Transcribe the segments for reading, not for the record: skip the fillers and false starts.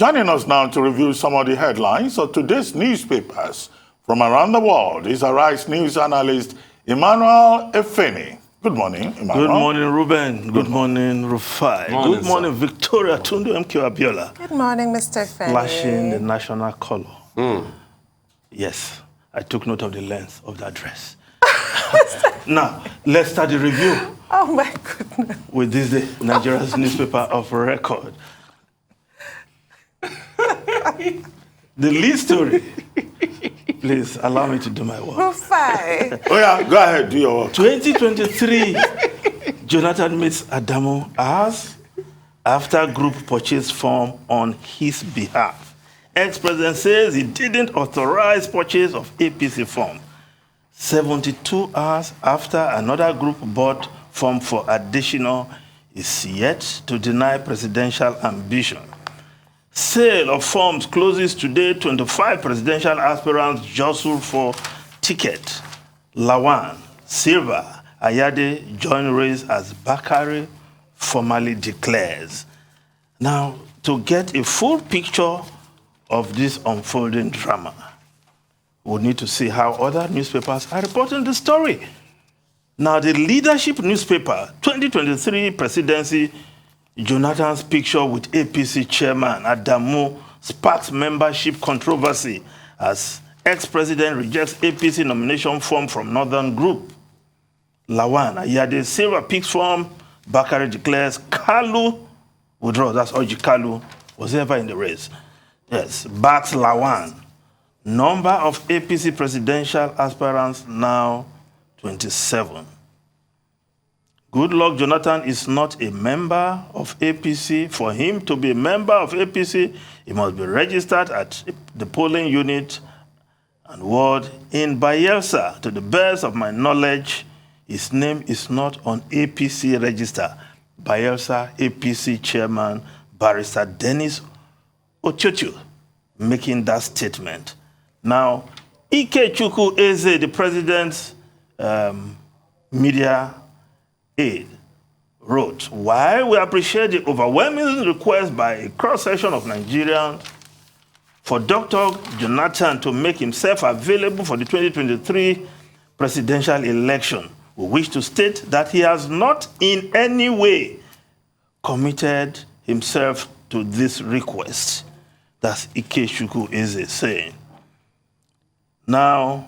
Joining us now to review some of the headlines of today's newspapers from around the world is Arise News analyst Emmanuel Efeni. Good morning, Emmanuel. Good morning, Ruben. Good morning, Rufai. Good morning, sir. Victoria Tundu MQ Abiola. Good morning, Mr. Efeni. Flashing the national color. Yes, I took note of the length of that dress. Now, let's start the review. Oh, my goodness. With this day, Nigeria's newspaper of record. The lead story. Please allow me to do my work. Rufai. Oh yeah, go ahead, do your work. 2023, Jonathan meets Adamu as after group purchase form on his behalf. Ex-president says he didn't authorize purchase of APC form. 72 hours after another group bought form for additional is yet to deny presidential ambition. Sale of forms closes today. 25 presidential aspirants jostle for ticket. Lawan, Silva, Ayade join race as Bakari formally declares. Now, to get a full picture of this unfolding drama, we need to see how other newspapers are reporting the story. Now, the leadership newspaper, 2023 presidency, Jonathan's picture with APC chairman Adamu sparks membership controversy as ex-president rejects APC nomination form from Northern Group. Lawan Ayade Silva picks form, Bakari declares Kalu withdraws. That's Oji Kalu was ever in the race. Yes, backs Lawan. Number of APC presidential aspirants now 27. Goodluck Jonathan is not a member of APC. For him to be a member of APC, he must be registered at the polling unit and ward in Bayelsa. To the best of my knowledge, his name is not on APC register. Bayelsa APC chairman, Barrister Dennis Ochochu, making that statement. Now, Ikechukwu Eze, the president's media aide, wrote, while we appreciate the overwhelming request by a cross-section of Nigerians for Dr. Jonathan to make himself available for the 2023 presidential election, we wish to state that he has not in any way committed himself to this request. That's Ikechukwu Eze saying. Now,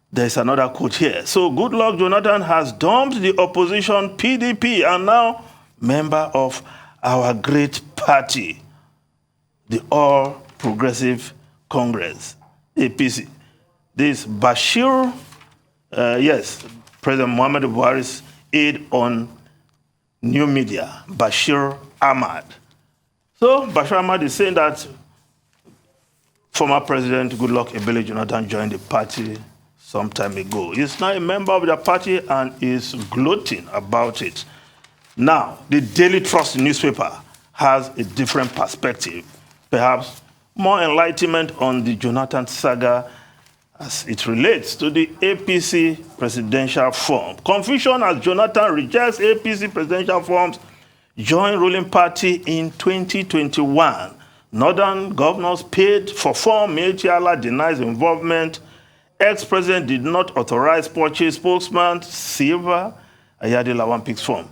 there's another quote here. So, Goodluck Jonathan has dumped the opposition PDP and now member of our great party, the All Progressive Congress, APC. This Bashir, President Muhammad Buhari's aide on new media, Bashir Ahmad. So, Bashir Ahmad is saying that former President Goodluck Ebele Jonathan joined the party some time ago. He's now a member of the party and is gloating about it. Now, the Daily Trust newspaper has a different perspective, perhaps more enlightenment on the Jonathan saga as it relates to the APC presidential form. Confusion as Jonathan rejects APC presidential forms, joined ruling party in 2021. Northern governors paid for form. Mechiala denies involvement. Ex-president did not authorize purchase. Spokesman Silva Ayade Lawan picks form.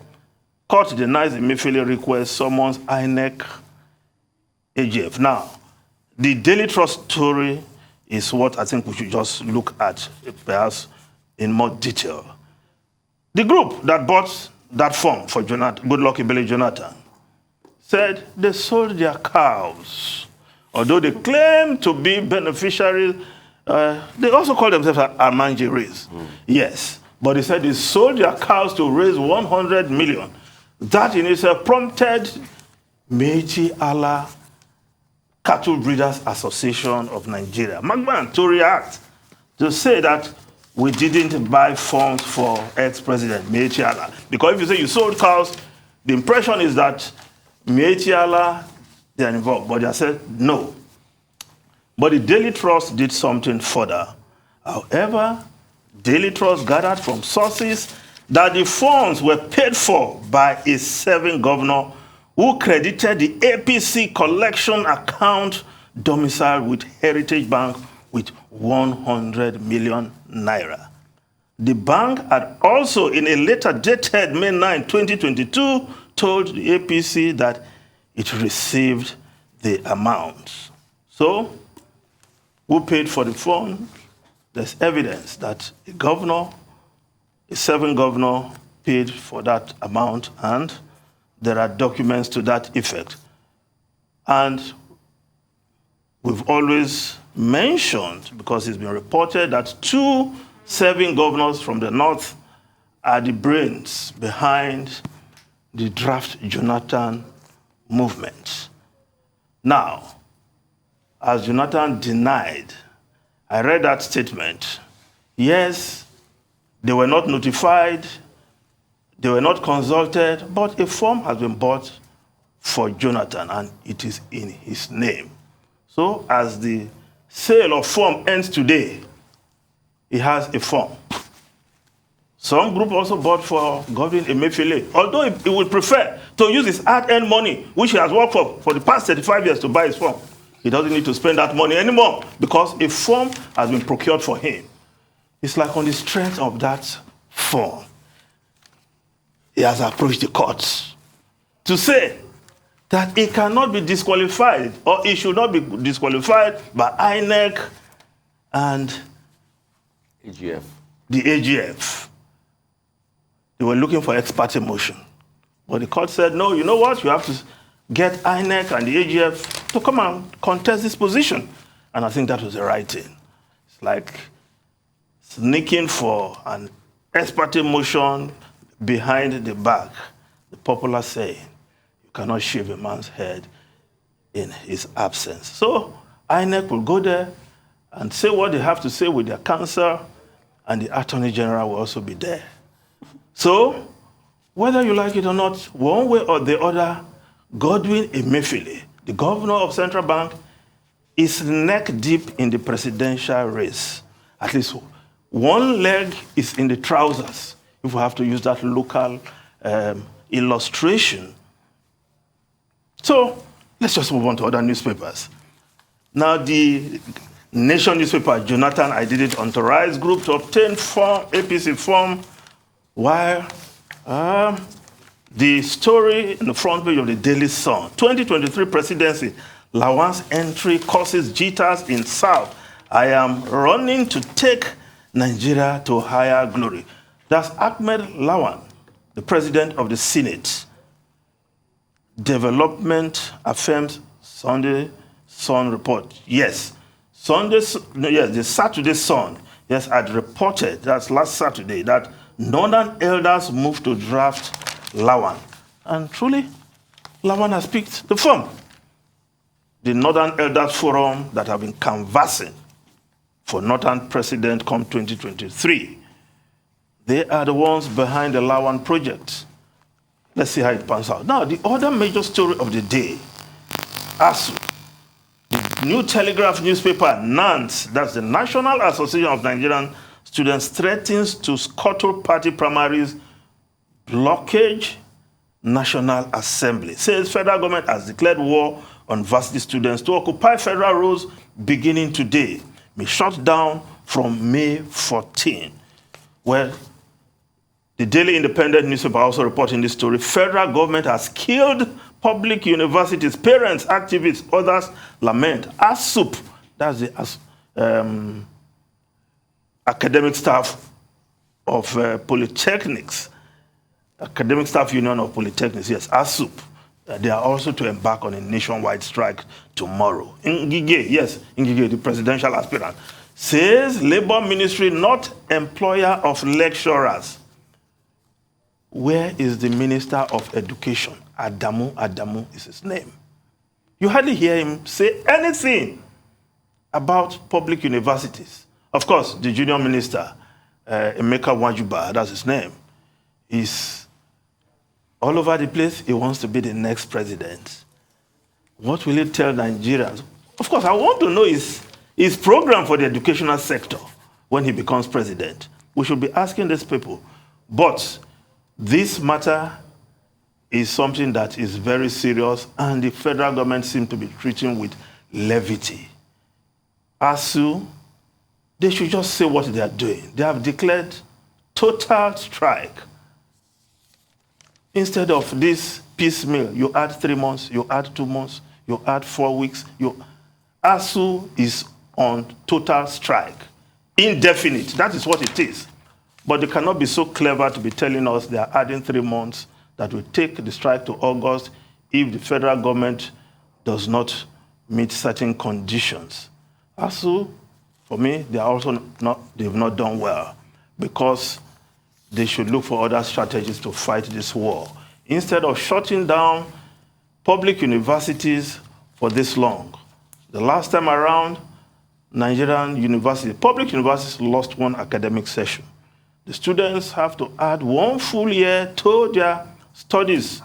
Court denies the Emefiele request, summons INEC AGF. Now, the Daily Trust story is what I think we should just look at, perhaps in more detail. The group that bought that form for Goodluck Ebele Jonathan said they sold their cows. Although they claim to be beneficiaries, they also call themselves Amanjiris. Yes, but they said they sold their cows to raise 100 million. That in itself prompted Mechi Allah Cattle Breeders Association of Nigeria, Magban, to react, to say that we didn't buy forms for ex-president Mechi Allah. Because if you say you sold cows, the impression is that Mechi Allah, they are involved. But they said no. But the Daily Trust did something further. However, Daily Trust gathered from sources that the funds were paid for by a serving governor who credited the APC collection account domiciled with Heritage Bank with 100 million naira. The bank had also, in a letter dated May 9, 2022, told the APC that it received the amount. So, who paid for the fund? There's evidence that a governor, a serving governor, paid for that amount, and there are documents to that effect. And we've always mentioned, because it's been reported, that 2 serving governors from the north are the brains behind the draft Jonathan movement. Now, as Jonathan denied, I read that statement. Yes, they were not notified, they were not consulted, but a form has been bought for Jonathan, and it is in his name. So as the sale of form ends today, he has a form. Some group also bought for Godwin Emefiele, although he would prefer to use his hard-earned money, which he has worked for the past 35 years, to buy his form. He doesn't need to spend that money anymore because a form has been procured for him. It's like on the strength of that form, he has approached the courts to say that he cannot be disqualified, or he should not be disqualified by INEC and AGF. the AGF. They were looking for ex parte motion. But the court said, no, you know what? You have to get INEC and the AGF to come and contest this position. And I think that was the right thing. It's like sneaking for an ex parte motion behind the back. The popular saying, you cannot shave a man's head in his absence. So INEC will go there and say what they have to say with their counsel, and the Attorney General will also be there. So, whether you like it or not, one way or the other, Godwin Emefiele, the governor of Central Bank, is neck deep in the presidential race. At least one leg is in the trousers, if we have to use that local illustration. So, let's just move on to other newspapers. Now, the Nation newspaper, Jonathan, I did it, authorized group to obtain form, APC form, while the story in the front page of the Daily Sun, 2023 presidency, Lawan's entry causes jitters in South. I am running to take Nigeria to higher glory. That's Ahmed Lawan, the president of the Senate. Development affirms Sunday Sun report. Yes. The Saturday Sun, yes, had reported, that's last Saturday, that Northern elders moved to draft Lawan. And truly, Lawan has picked the form. The Northern Elders Forum that have been canvassing for Northern President come 2023. They are the ones behind the Lawan project. Let's see how it pans out. Now, the other major story of the day, ASU. New Telegraph newspaper, NANS, that's the National Association of Nigerian Students, threatens to scuttle party primaries, blockage National Assembly. Says federal government has declared war on varsity students to occupy federal roads beginning today. May shut down from May 14. Well, the Daily Independent newspaper also reporting this story. Federal government has killed public universities, parents, activists, others lament. ASUP, that's the academic staff of polytechnics, academic staff union of polytechnics, yes, ASUP. They are also to embark on a nationwide strike tomorrow. Ngige, yes, Ngige, the presidential aspirant, says Labor Ministry not employer of lecturers. Where is the Minister of Education? Adamu is his name. You hardly hear him say anything about public universities. Of course, the junior minister, Emeka Wajuba, that's his name, is all over the place. He wants to be the next president. What will he tell Nigerians? Of course, I want to know his program for the educational sector when he becomes president. We should be asking these people. But this matter is something that is very serious, and the federal government seems to be treating with levity. ASU, they should just say what they are doing. They have declared total strike. Instead of this piecemeal, you add 3 months, you add 2 months, you add 4 weeks. ASU is on total strike. Indefinite, that is what it is. But they cannot be so clever to be telling us they are adding 3 months that will take the strike to August if the federal government does not meet certain conditions. ASU, for me, they've not done well, because they should look for other strategies to fight this war. Instead of shutting down public universities for this long. The last time around, Nigerian public universities lost 1 academic session. The students have to add 1 full year to their studies.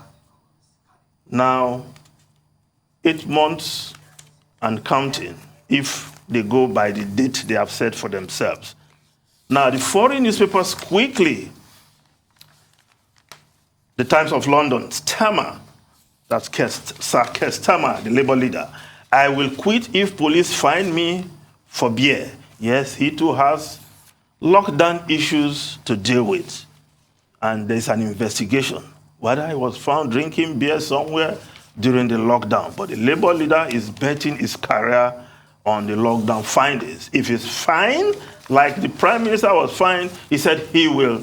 Now, 8 months and counting, if they go by the date they have set for themselves. Now, the foreign newspapers quickly, the Times of London, Starmer, that's Sir Keir Starmer, the Labour leader, I will quit if police find me for beer. Yes, he too has lockdown issues to deal with. And there's an investigation whether he was found drinking beer somewhere during the lockdown. But the Labour leader is betting his career on the lockdown findings. If he's fine, like the Prime Minister was fine, he said he will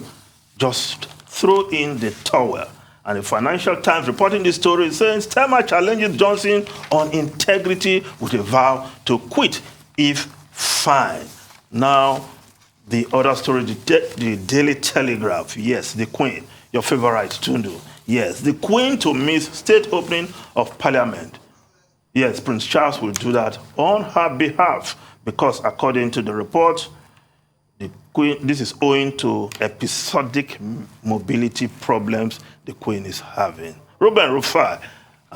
just throw in the towel. And the Financial Times reporting this story saying Starmer challenges Johnson on integrity with a vow to quit if fined. Now, the other story, the Daily Telegraph. Yes, the Queen, your favorite, Tundu. Yes, the Queen to miss state opening of Parliament. Yes, Prince Charles will do that on her behalf, because according to the report, the Queen, this is owing to episodic mobility problems the Queen is having. Ruben Rufai.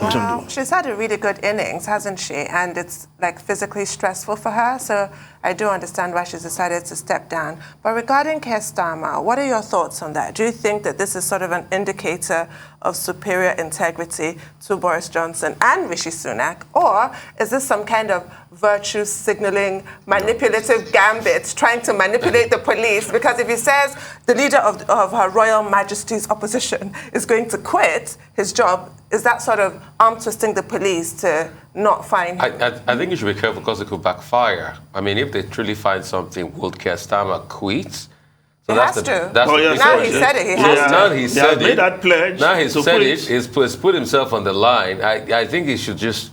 Well, she's had a really good innings, hasn't she? And it's like physically stressful for her. So I do understand why she's decided to step down. But regarding Keir Starmer, what are your thoughts on that? Do you think that this is sort of an indicator of superior integrity to Boris Johnson and Rishi Sunak? Or is this some kind of virtue signaling, manipulative gambit, trying to manipulate the police? Because if he says the leader of Her Royal Majesty's opposition is going to quit his job, is that sort of arm twisting the police to not find him? I think you should be careful, because it could backfire. I mean, if they truly find something, will Keir Starmer quit? So Now he said it. He has to. Now he said made that pledge. Now he said it. He's put himself on the line. I think he should just,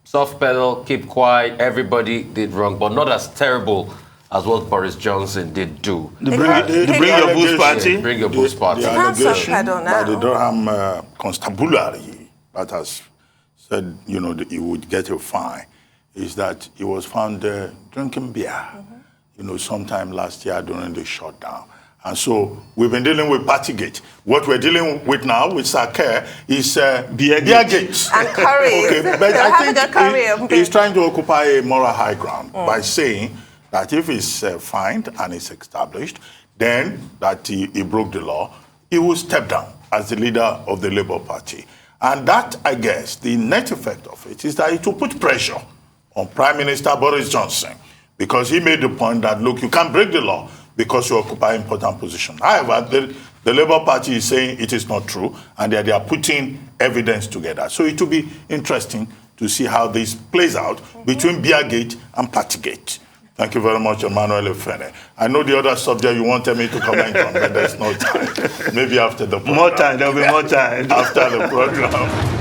soft pedal, keep quiet. Everybody did wrong, but not as terrible as what Boris Johnson did do. Bring your boost party. Bring your boost party. The allegation by the Durham Constabulary that has said, that he would get a fine, is that he was found drinking beer, sometime last year during the shutdown. And so we've been dealing with Partygate. What we're dealing with now with Sir Keir is Beergate. And curry. Okay, but I think he's trying to occupy a moral high ground by saying that if he's fined and it's established, then that he broke the law, he will step down as the leader of the Labour Party. And that, I guess, the net effect of it is that it will put pressure on Prime Minister Boris Johnson, because he made the point that, look, you can't break the law because you occupy important position. However, the Labour Party is saying it is not true, and they are putting evidence together. So it will be interesting to see how this plays out between Beergate and Partygate. Thank you very much, Emmanuel Efene. I know the other subject you wanted me to comment on, but there's no time. Maybe after the program. More time, there'll be more time. After the program.